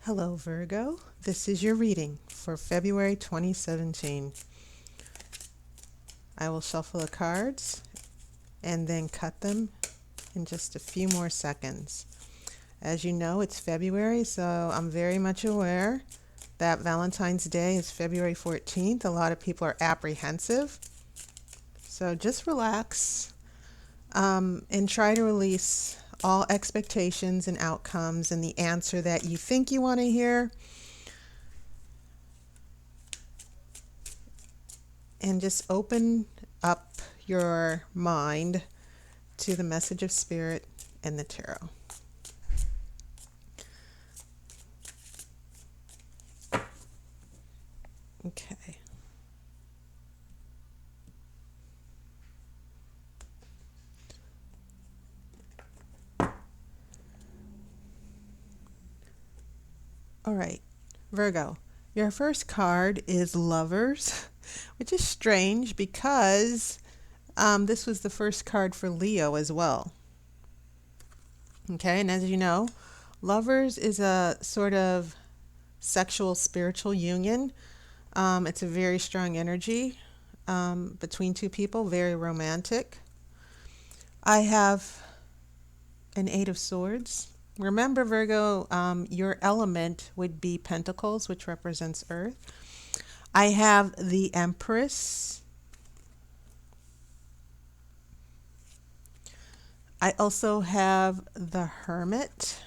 Hello, Virgo. This is your reading for February 2017. I will shuffle the cards and then cut them in just a few more seconds. As you know, it's February, so I'm very much aware that Valentine's Day is February 14th. A lot of people are apprehensive. So just relax and try to release all expectations and outcomes and the answer that you think you want to hear. And just open up your mind to the message of spirit and the tarot. Okay. All right, Virgo, your first card is Lovers, which is strange because this was the first card for Leo as well. Okay, and as you know, Lovers is a sort of sexual spiritual union. It's a very strong energy between two people, very romantic. I have an Eight of Swords. Remember, Virgo, your element would be Pentacles, which represents Earth. I have the Empress. I also have the Hermit.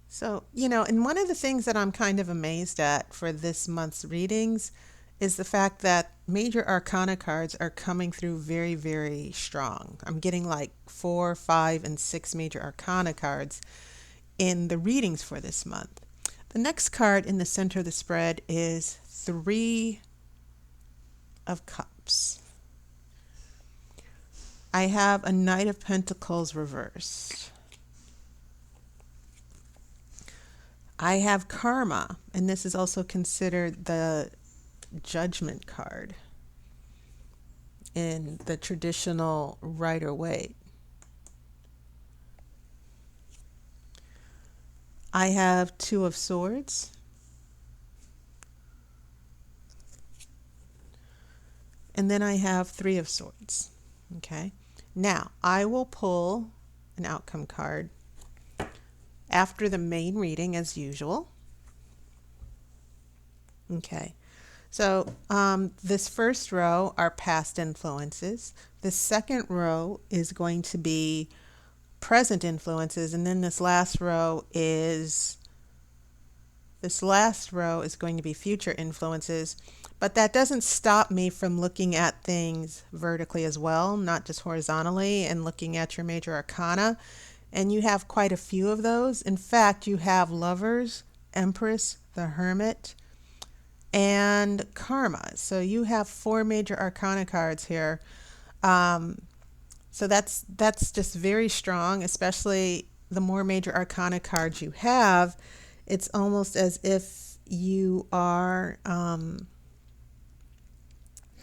So, and one of the things that I'm kind of amazed at for this month's readings is the fact that major arcana cards are coming through very, very strong. I'm getting like 4, 5, and 6 major arcana cards in the readings for this month. The next card in the center of the spread is 3 of Cups. I have a Knight of Pentacles reversed. I have Karma, and this is also considered the Judgment card in the traditional Rider-Waite. I have 2 of Swords. And then I have 3 of Swords. Okay. Now, I will pull an outcome card after the main reading as usual. Okay. So this first row are past influences. The second row is going to be present influences, and then this last row is going to be future influences. But that doesn't stop me from looking at things vertically as well, not just horizontally, and looking at your major arcana. And you have quite a few of those. In fact, you have Lovers, Empress, the Hermit, and Karma. So you have 4 major arcana cards here. So that's just very strong, especially the more major arcana cards you have. It's almost as if you are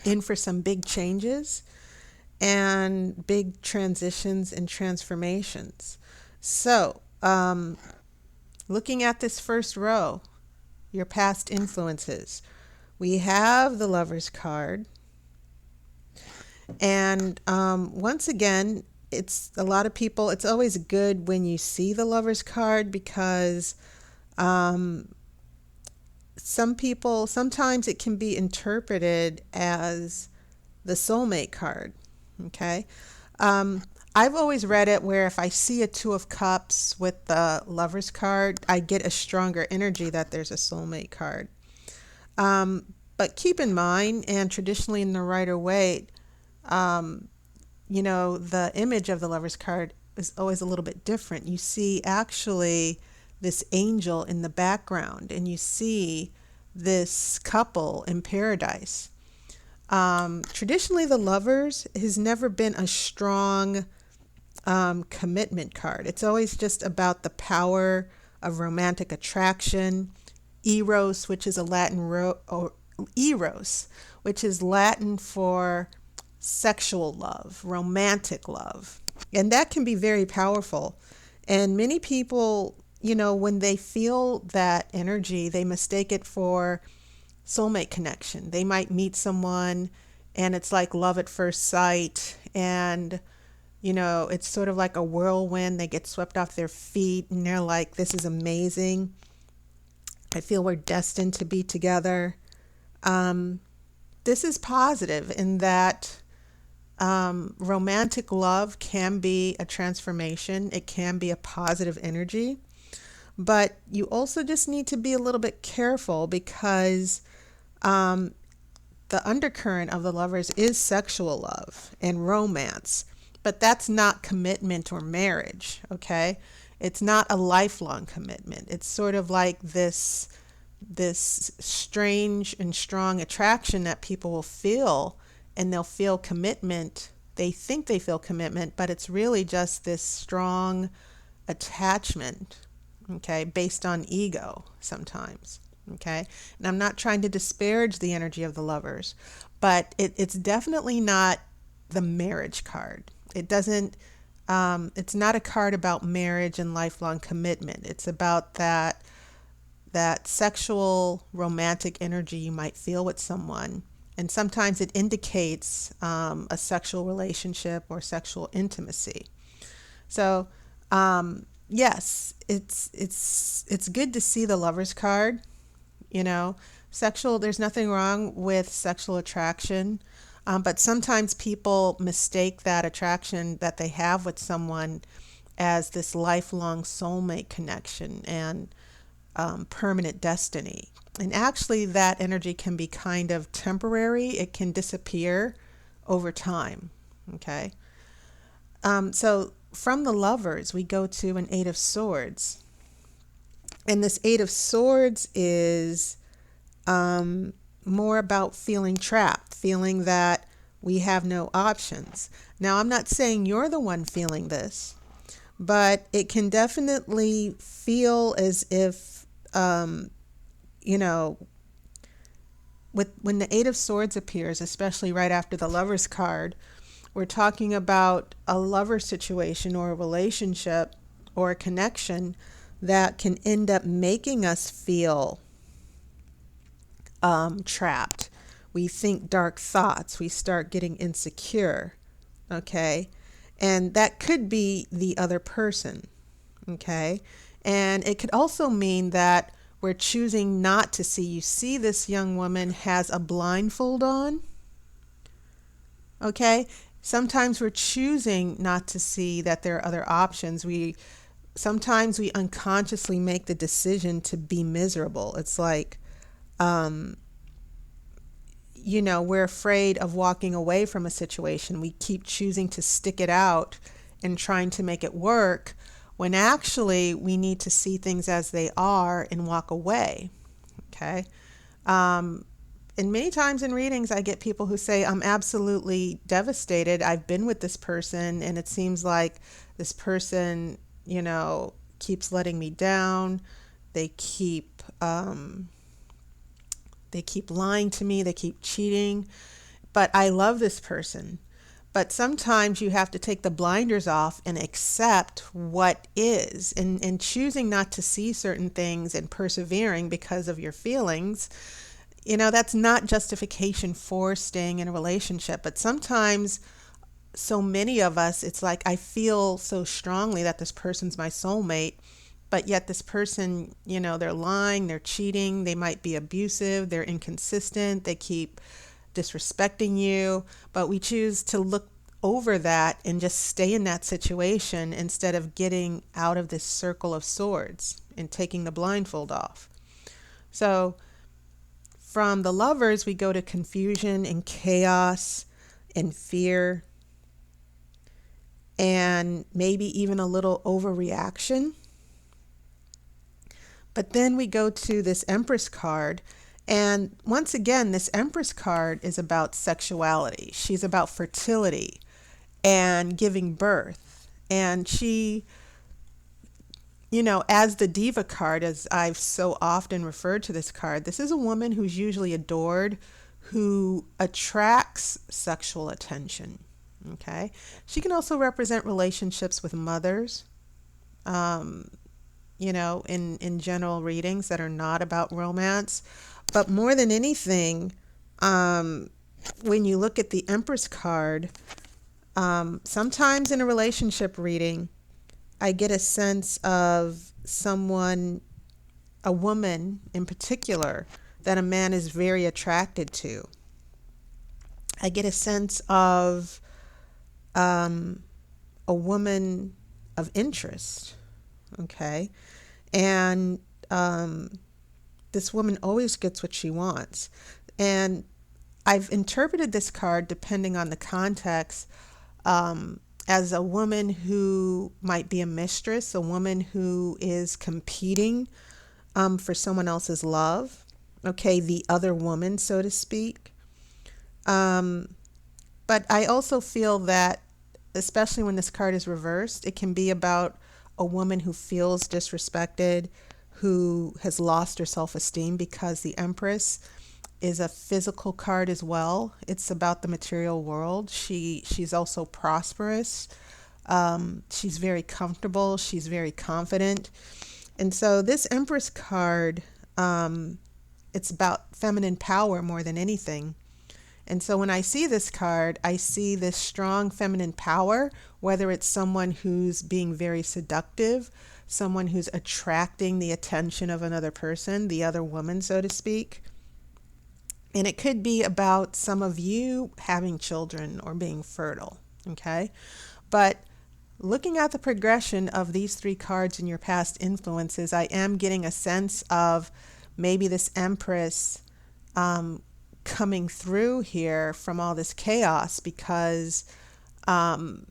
in for some big changes and big transitions and transformations. So looking at this first row, your past influences, we have the Lovers card. And once again, it's a lot of people, it's always good when you see the Lovers card because some people, sometimes it can be interpreted as the soulmate card. Okay. I've always read it where if I see a 2 of Cups with the Lovers card, I get a stronger energy that there's a soulmate card. But keep in mind, and traditionally in the Rider-Waite, the image of the Lovers card is always a little bit different. You see actually this angel in the background, and you see this couple in paradise. Traditionally, the Lovers has never been a strong commitment card. It's always just about the power of romantic attraction. Eros, which is a Latin eros, which is Latin for sexual love, romantic love. And that can be very powerful. And many people, when they feel that energy, they mistake it for soulmate connection. They might meet someone and it's like love at first sight. And, it's sort of like a whirlwind. They get swept off their feet and they're like, this is amazing. I feel we're destined to be together. This is positive in that romantic love can be a transformation. It can be a positive energy. But you also just need to be a little bit careful because the undercurrent of the lovers is sexual love and romance. But that's not commitment or marriage, okay? It's not a lifelong commitment. It's sort of like this strange and strong attraction that people will feel, and they'll feel commitment. They think they feel commitment, but it's really just this strong attachment, okay, based on ego sometimes, okay? And I'm not trying to disparage the energy of the lovers, but it's definitely not the marriage card. It doesn't, it's not a card about marriage and lifelong commitment. It's about that sexual romantic energy you might feel with someone. And sometimes it indicates a sexual relationship or sexual intimacy. So, yes, it's good to see the Lover's card. There's nothing wrong with sexual attraction, but sometimes people mistake that attraction that they have with someone as this lifelong soulmate connection and permanent destiny. And actually, that energy can be kind of temporary. It can disappear over time. Okay. So from the lovers, we go to an Eight of Swords. And this Eight of Swords is more about feeling trapped, feeling that we have no options. Now, I'm not saying you're the one feeling this, but it can definitely feel as if, when the Eight of Swords appears, especially right after the Lover's card, we're talking about a lover situation or a relationship or a connection that can end up making us feel trapped. We think dark thoughts. We start getting insecure. Okay. And that could be the other person. Okay. And it could also mean that we're choosing not to see. You see, this young woman has a blindfold on. Okay. Sometimes we're choosing not to see that there are other options. Sometimes we unconsciously make the decision to be miserable. It's like, we're afraid of walking away from a situation. We keep choosing to stick it out and trying to make it work, when actually we need to see things as they are and walk away. Okay. And many times in readings, I get people who say, I'm absolutely devastated. I've been with this person and it seems like this person, keeps letting me down. They keep lying to me. They keep cheating. But I love this person. But sometimes you have to take the blinders off and accept what is, and choosing not to see certain things and persevering because of your feelings. That's not justification for staying in a relationship. But sometimes, so many of us, it's like, I feel so strongly that this person's my soulmate, but yet this person, they're lying, they're cheating, they might be abusive, they're inconsistent, they keep disrespecting you, but we choose to look over that and just stay in that situation instead of getting out of this circle of swords and taking the blindfold off. So from the lovers, we go to confusion and chaos and fear and maybe even a little overreaction. But then we go to this Empress card. And once again, this Empress card is about sexuality. She's about fertility and giving birth. And she, as the Diva card, as I've so often referred to this card, this is a woman who's usually adored, who attracts sexual attention. Okay. She can also represent relationships with mothers, in general readings that are not about romance. But more than anything, um, when you look at the Empress card, sometimes in a relationship reading, I get a sense of someone, a woman in particular, that a man is very attracted to. I get a sense of um, a woman of interest. Okay. And um, this woman always gets what she wants. And I've interpreted this card, depending on the context, as a woman who might be a mistress, a woman who is competing for someone else's love. Okay, the other woman, so to speak. Um, but I also feel that, especially when this card is reversed, it can be about a woman who feels disrespected, who has lost her self-esteem, because the Empress is a physical card as well. It's about the material world. She's also prosperous. She's very comfortable. She's very confident. And so this Empress card, it's about feminine power more than anything. And so when I see this card, I see this strong feminine power, whether it's someone who's being very seductive, someone who's attracting the attention of another person, the other woman, so to speak. And it could be about some of you having children or being fertile, okay? But looking at the progression of these three cards in your past influences, I am getting a sense of maybe this Empress coming through here from all this chaos, because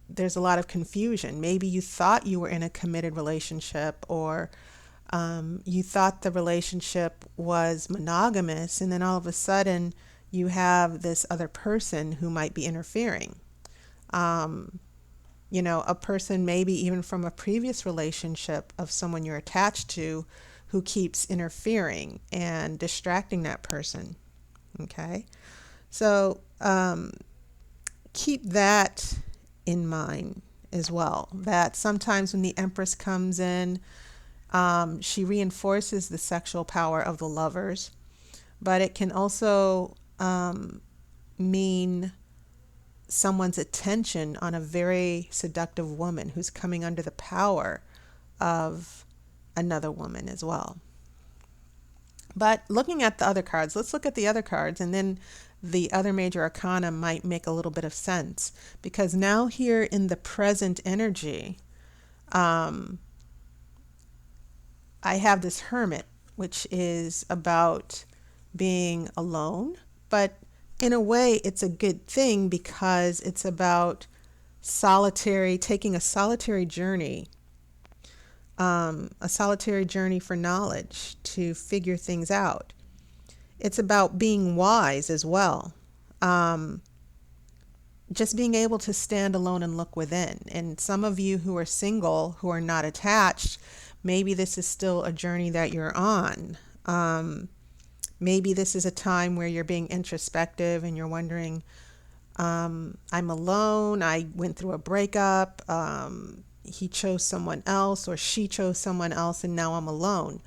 there's a lot of confusion. Maybe you thought you were in a committed relationship, or you thought the relationship was monogamous, and then all of a sudden you have this other person who might be interfering. A person maybe even from a previous relationship of someone you're attached to, who keeps interfering and distracting that person. Okay, so keep that in mind as well, that sometimes when the Empress comes in, she reinforces the sexual power of the lovers, but it can also mean someone's attention on a very seductive woman who's coming under the power of another woman as well. But looking at the other cards, let's look at the other cards, and then the other major arcana might make a little bit of sense. Because now here in the present energy, I have this Hermit, which is about being alone. But in a way, it's a good thing, because it's about taking a solitary journey for knowledge, to figure things out. It's about being wise as well. Just being able to stand alone and look within. And some of you who are single, who are not attached, maybe this is still a journey that you're on. Maybe this is a time where you're being introspective and you're wondering, I'm alone, I went through a breakup, he chose someone else or she chose someone else, and now I'm alone.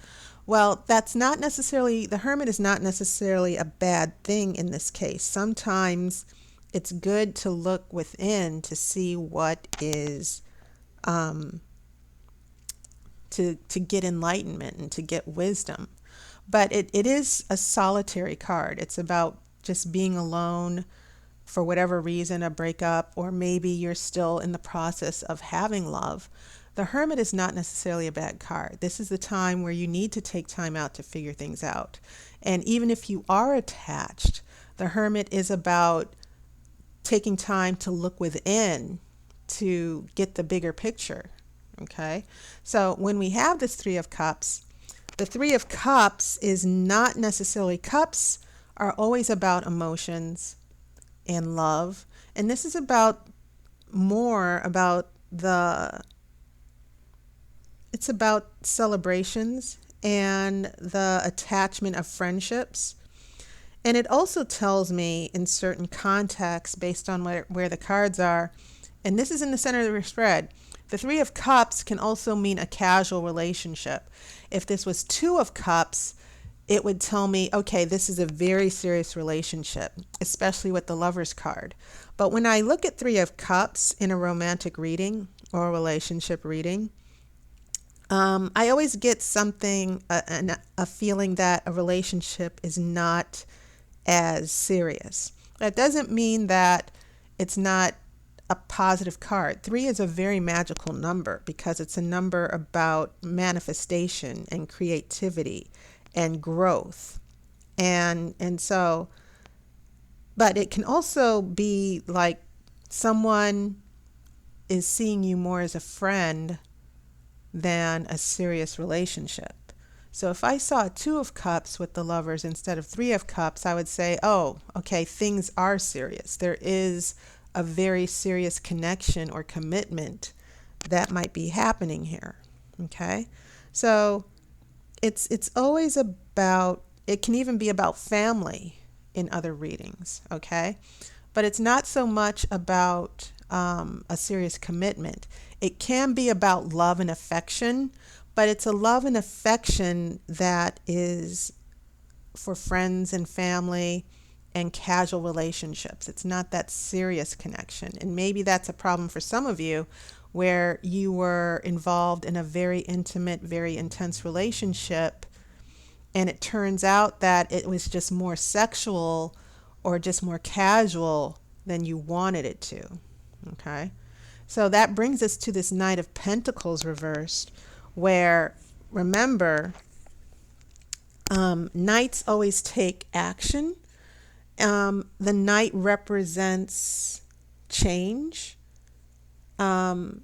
Well, that's not necessarily, the Hermit is not necessarily a bad thing in this case. Sometimes it's good to look within to see what is, to get enlightenment and to get wisdom. But it is a solitary card. It's about just being alone for whatever reason, a breakup, or maybe you're still in the process of having love. The Hermit is not necessarily a bad card. This is the time where you need to take time out to figure things out. And even if you are attached, the Hermit is about taking time to look within to get the bigger picture. Okay? So when we have this Three of Cups, the Three of Cups is not necessarily, cups are always about emotions and love. And this is about more about it's about celebrations and the attachment of friendships. And it also tells me in certain contexts, based on where the cards are, and this is in the center of the spread. The Three of Cups can also mean a casual relationship. If this was Two of Cups, it would tell me, okay, this is a very serious relationship, especially with the Lover's card. But when I look at Three of Cups in a romantic reading or a relationship reading, I always get something, a feeling that a relationship is not as serious. That doesn't mean that it's not a positive card. Three is a very magical number because it's a number about manifestation and creativity and growth. And so, but it can also be like someone is seeing you more as a friend than a serious relationship. So if I saw a Two of Cups with the Lovers instead of Three of Cups, I would say, oh, okay, things are serious. There is a very serious connection or commitment that might be happening here. Okay? So it's always about, it can even be about family in other readings, okay? But it's not so much about a serious commitment. It can be about love and affection, but it's a love and affection that is for friends and family and casual relationships. It's not that serious connection. And maybe that's a problem for some of you where you were involved in a very intimate, very intense relationship, and it turns out that it was just more sexual or just more casual than you wanted it to. Okay? So that brings us to this Knight of Pentacles reversed, where, remember, knights always take action. The knight represents change. And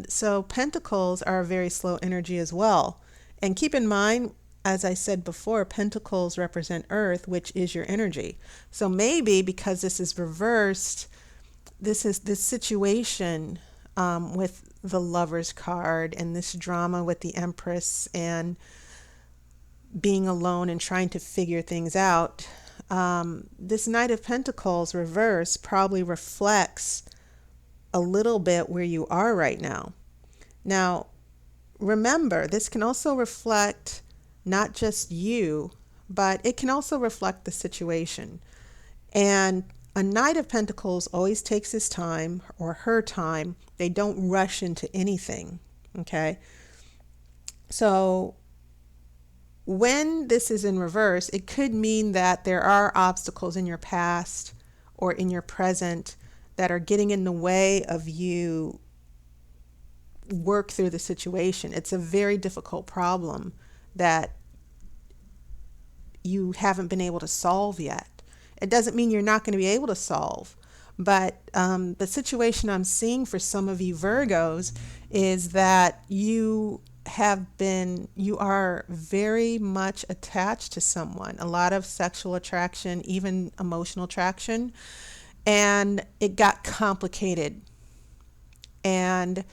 so pentacles are a very slow energy as well. And keep in mind, as I said before, pentacles represent earth, which is your energy. So maybe because this is reversed, this situation with the Lover's card and this drama with the Empress and being alone and trying to figure things out, this Knight of Pentacles reverse probably reflects a little bit where you are right now. Now, remember, this can also reflect not just you, but it can also reflect the situation. And a Knight of Pentacles always takes his time or her time. They don't rush into anything, okay? So when this is in reverse, it could mean that there are obstacles in your past or in your present that are getting in the way of you work through the situation. It's a very difficult problem that you haven't been able to solve yet. It doesn't mean you're not going to be able to solve, but the situation I'm seeing for some of you Virgos is that you are very much attached to someone, a lot of sexual attraction, even emotional attraction, and it got complicated. And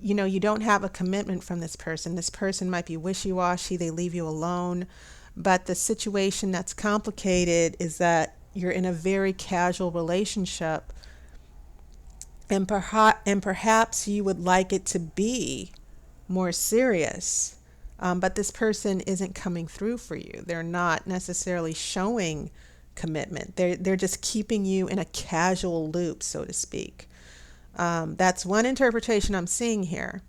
you don't have a commitment from this person. This person might be wishy-washy, they leave you alone. But the situation that's complicated is that you're in a very casual relationship, and perhaps you would like it to be more serious. But this person isn't coming through for you. They're not necessarily showing commitment. They're just keeping you in a casual loop, so to speak. That's one interpretation I'm seeing here.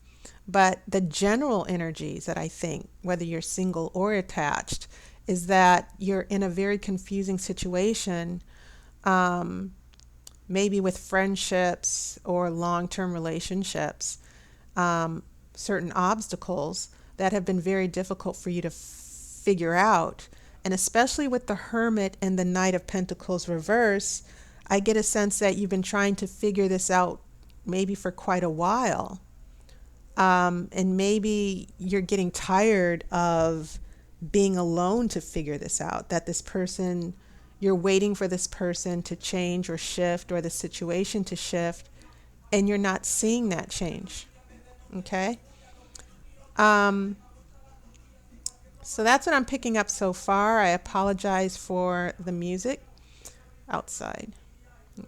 But the general energies that I think, whether you're single or attached, is that you're in a very confusing situation, maybe with friendships or long-term relationships, certain obstacles that have been very difficult for you to figure out. And especially with the Hermit and the Knight of Pentacles reverse, I get a sense that you've been trying to figure this out maybe for quite a while. And maybe you're getting tired of being alone to figure this out, that this person, you're waiting for this person to change or shift, or the situation to shift, and you're not seeing that change. Okay? So that's what I'm picking up so far. I apologize for the music outside.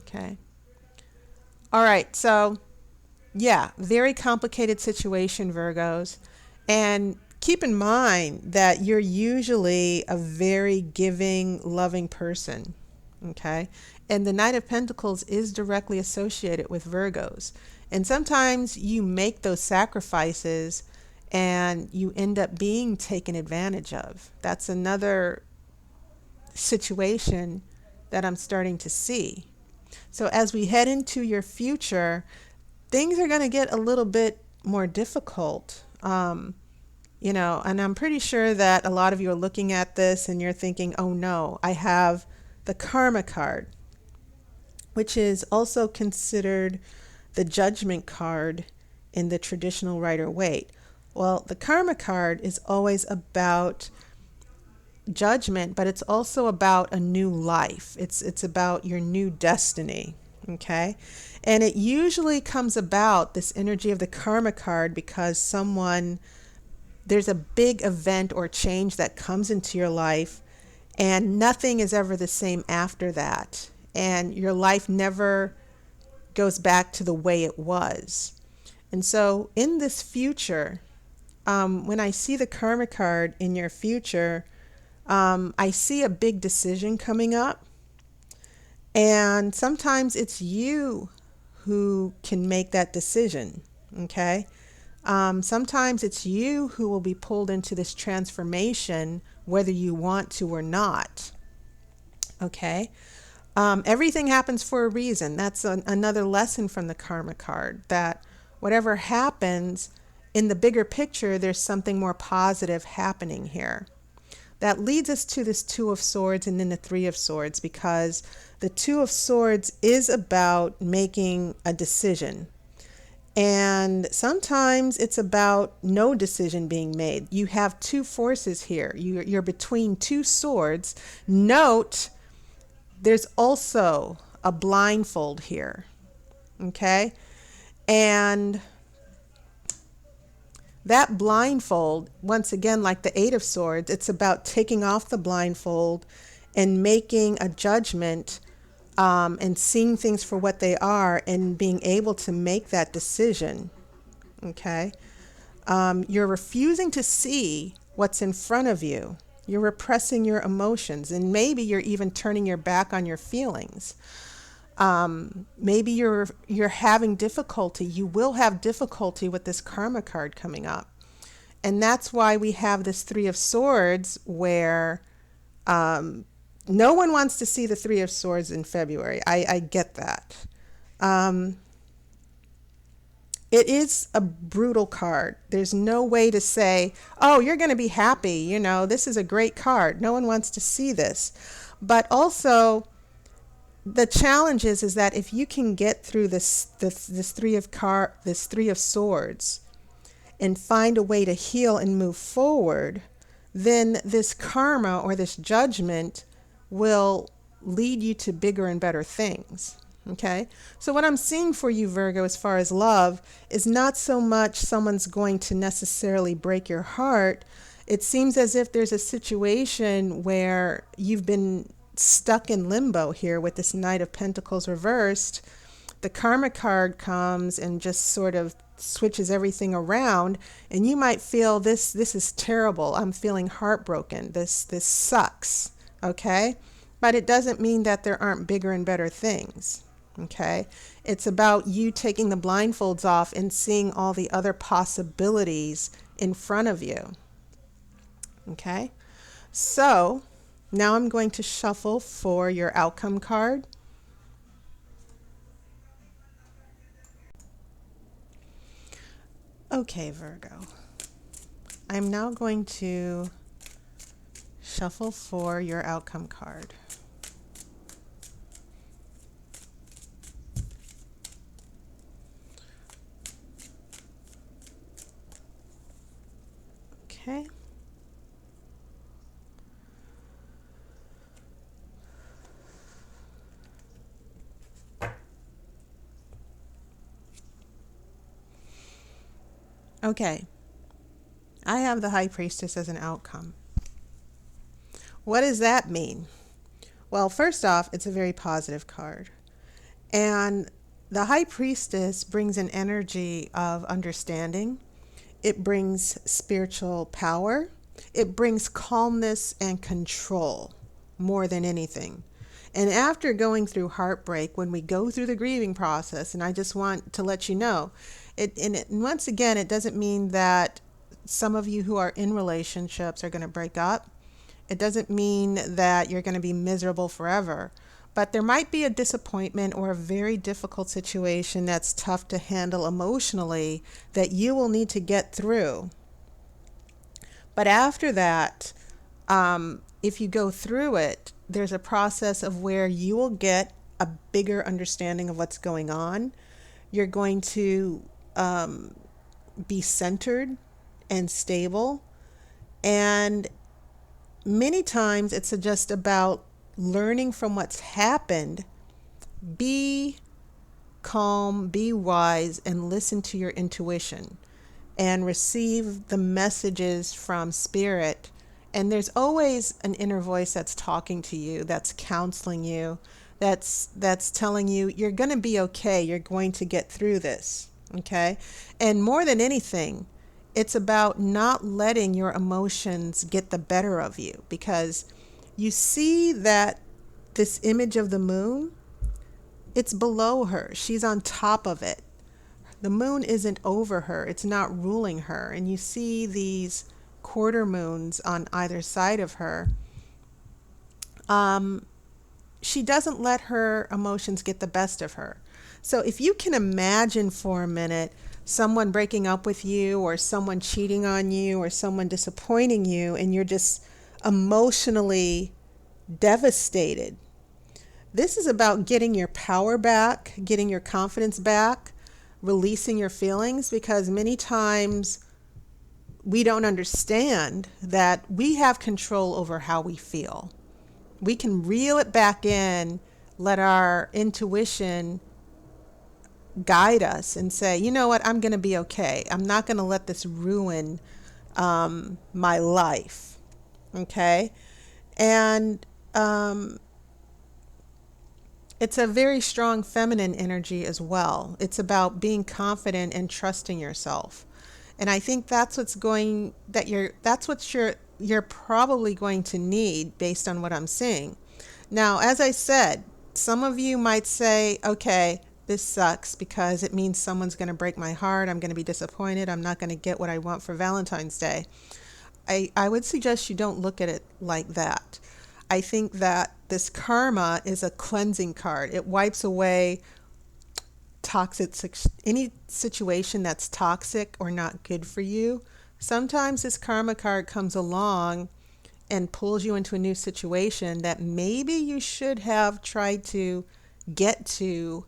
Okay. All right, so yeah, very complicated situation, Virgos. And keep in mind that you're usually a very giving, loving person. Okay. And the Knight of Pentacles is directly associated with Virgos. And sometimes you make those sacrifices and you end up being taken advantage of. That's another situation that I'm starting to see. So as we head into your future, things are going to get a little bit more difficult. And I'm pretty sure that a lot of you are looking at this and you're thinking, oh no, I have the Karma card, which is also considered the Judgment card in the traditional Rider-Waite. Well, the Karma card is always about judgment, but it's also about a new life. It's about your new destiny. Okay. And it usually comes about, this energy of the Karma card, because there's a big event or change that comes into your life and nothing is ever the same after that. And your life never goes back to the way it was. And so in this future, when I see the Karma card in your future, I see a big decision coming up. And sometimes it's you who can make that decision. Okay. Sometimes it's you who will be pulled into this transformation, whether you want to or not. Okay. Everything happens for a reason. That's another lesson from the Karma card, that whatever happens in the bigger picture, there's something more positive happening here. That leads us to this Two of Swords and then the Three of Swords, because the Two of Swords is about making a decision. And sometimes it's about no decision being made. You have two forces here. You're between two swords. Note, there's also a blindfold here. Okay? And that blindfold, once again, like the Eight of Swords, it's about taking off the blindfold and making a judgment, and seeing things for what they are and being able to make that decision. Okay? You're refusing to see what's in front of you. You're repressing your emotions, and maybe you're even turning your back on your feelings. Maybe you're having difficulty. You will have difficulty with this Karma card coming up. And that's why we have this Three of Swords, where no one wants to see the Three of Swords in February. I get that. It is a brutal card. There's no way to say, oh, you're going to be happy. This is a great card. No one wants to see this. But also, the challenge is that if you can get through this Three of Swords and find a way to heal and move forward, then this karma or this judgment will lead you to bigger and better things. Okay? So what I'm seeing for you, Virgo, as far as love, is not so much someone's going to necessarily break your heart. It seems as if there's a situation where you've been stuck in limbo here with this Knight of Pentacles reversed. The Karma card comes and just sort of switches everything around, and you might feel this is terrible. I'm feeling heartbroken. This sucks. Okay? But it doesn't mean that there aren't bigger and better things. Okay? It's about you taking the blindfolds off and seeing all the other possibilities in front of you. Okay? So now I'm going to shuffle for your outcome card. Okay, Virgo. I'm now going to shuffle for your outcome card. Okay. Okay. I have the High Priestess as an outcome. What does that mean? Well, first off, it's a very positive card. And The high priestess brings an energy of understanding. It brings spiritual power. It brings calmness and control more than anything. And after going through heartbreak, when we go through the grieving process, and I just want to let you know, and once again, it doesn't mean that some of you who are in relationships are going to break up. It doesn't mean that you're going to be miserable forever. But there might be a disappointment or a very difficult situation that's tough to handle emotionally that you will need to get through. But after that, if you go through it, there's a process of where you will get a bigger understanding of what's going on. You're going to be centered and stable. And many times it's just about learning from what's happened. Be calm, be wise, and listen to your intuition and receive the messages from spirit. And there's always an inner voice that's talking to you, that's counseling you, that's telling you you're going to be okay, you're going to get through this, okay? And more than anything, it's about not letting your emotions get the better of you, because you see that this image of the moon, it's below her. She's on top of it. The moon isn't over her. It's not ruling her. And you see these quarter moons on either side of her. She doesn't let her emotions get the best of her. So if you can imagine for a minute someone breaking up with you, or someone cheating on you, or someone disappointing you, and you're just emotionally devastated. This is about getting your power back, getting your confidence back, releasing your feelings, because many times we don't understand that we have control over how we feel. We can reel it back in, let our intuition guide us and say, you know what, I'm going to be okay. I'm not going to let this ruin my life. Okay? And it's a very strong feminine energy as well. It's about being confident and trusting yourself. And I think that's what you're probably going to need based on what I'm seeing. Now, as I said, some of you might say, okay, this sucks because it means someone's going to break my heart. I'm going to be disappointed. I'm not going to get what I want for Valentine's Day. I would suggest you don't look at it like that. I think that this karma is a cleansing card. It wipes away any situation that's toxic or not good for you. Sometimes this karma card comes along and pulls you into a new situation that maybe you should have tried to get to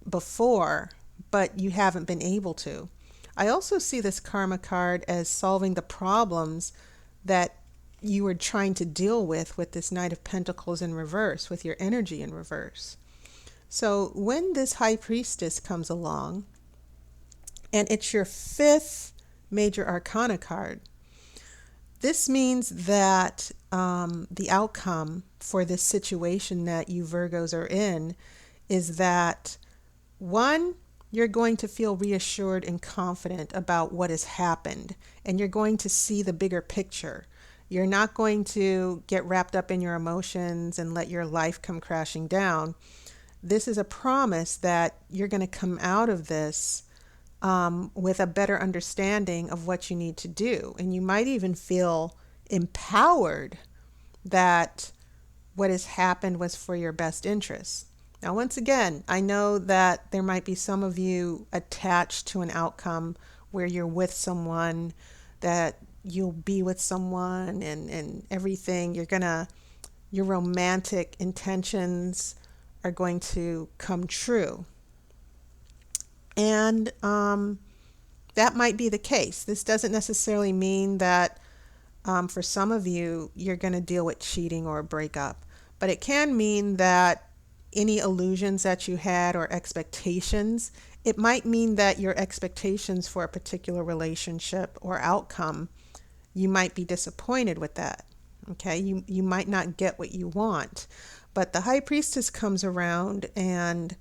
before, but you haven't been able to. I also see this karma card as solving the problems that you were trying to deal with this Knight of Pentacles in reverse, with your energy in reverse. So when this High Priestess comes along, and it's your 5th major arcana card, this means that the outcome for this situation that you Virgos are in is that, one, you're going to feel reassured and confident about what has happened, and you're going to see the bigger picture. You're not going to get wrapped up in your emotions and let your life come crashing down. This is a promise that you're going to come out of this with a better understanding of what you need to do. And you might even feel empowered that what has happened was for your best interest. Now, once again, I know that there might be some of you attached to an outcome where you're with someone, that you'll be with someone and everything. Your romantic intentions are going to come true. And that might be the case. This doesn't necessarily mean that for some of you, you're going to deal with cheating or a breakup. But it can mean that any illusions that you had or expectations, it might mean that your expectations for a particular relationship or outcome, you might be disappointed with that. Okay, you might not get what you want. But the High Priestess comes around and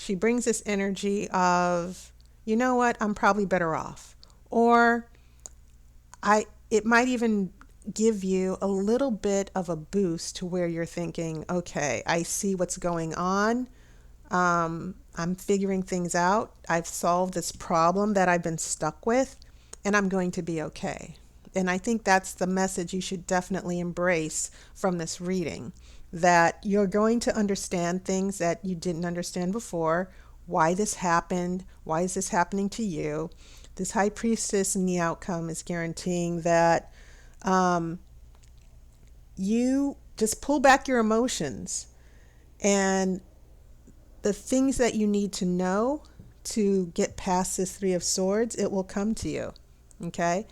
she brings this energy of, you know what, I'm probably better off. Or it might even give you a little bit of a boost to where you're thinking, okay, I see what's going on. I'm figuring things out. I've solved this problem that I've been stuck with, and I'm going to be okay. And I think that's the message you should definitely embrace from this reading, that you're going to understand things that you didn't understand before, why this happened, why is this happening to you. This high priestess in the outcome is guaranteeing that you just pull back your emotions, and the things that you need to know to get past this Three of Swords, it will come to you. Okay?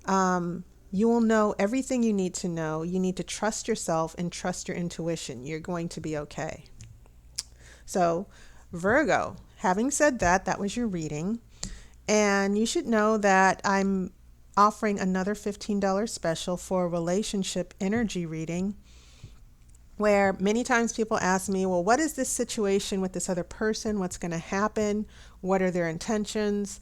You will know everything you need to know. You need to trust yourself and trust your intuition. You're going to be okay. So, Virgo, having said that, that was your reading. And you should know that I'm offering another $15 special for a relationship energy reading, where many times people ask me, well, what is this situation with this other person? What's going to happen? What are their intentions?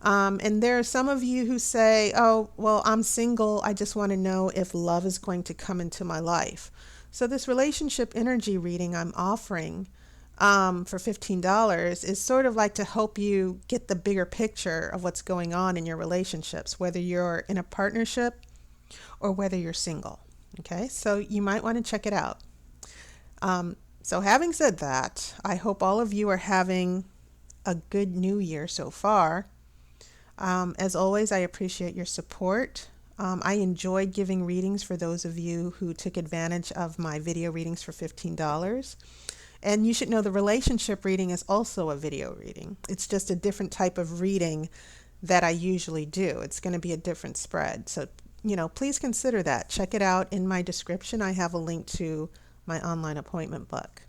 And there are some of you who say, oh, well, I'm single. I just want to know if love is going to come into my life. So this relationship energy reading I'm offering for $15 is sort of like to help you get the bigger picture of what's going on in your relationships, whether you're in a partnership or whether you're single. Okay, so you might want to check it out. So having said that, I hope all of you are having a good new year so far. As always, I appreciate your support. I enjoyed giving readings for those of you who took advantage of my video readings for $15. And you should know the relationship reading is also a video reading. It's just a different type of reading that I usually do. It's going to be a different spread. So, please consider that. Check it out. In my description, I have a link to my online appointment book.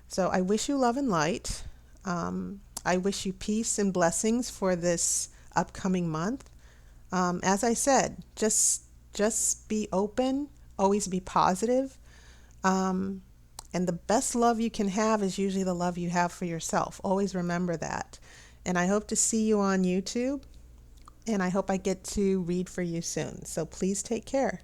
So I wish you love and light. I wish you peace and blessings for this upcoming month. As I said, just be open, always be positive. And the best love you can have is usually the love you have for yourself. Always remember that. And I hope to see you on YouTube. And I hope I get to read for you soon. So please take care.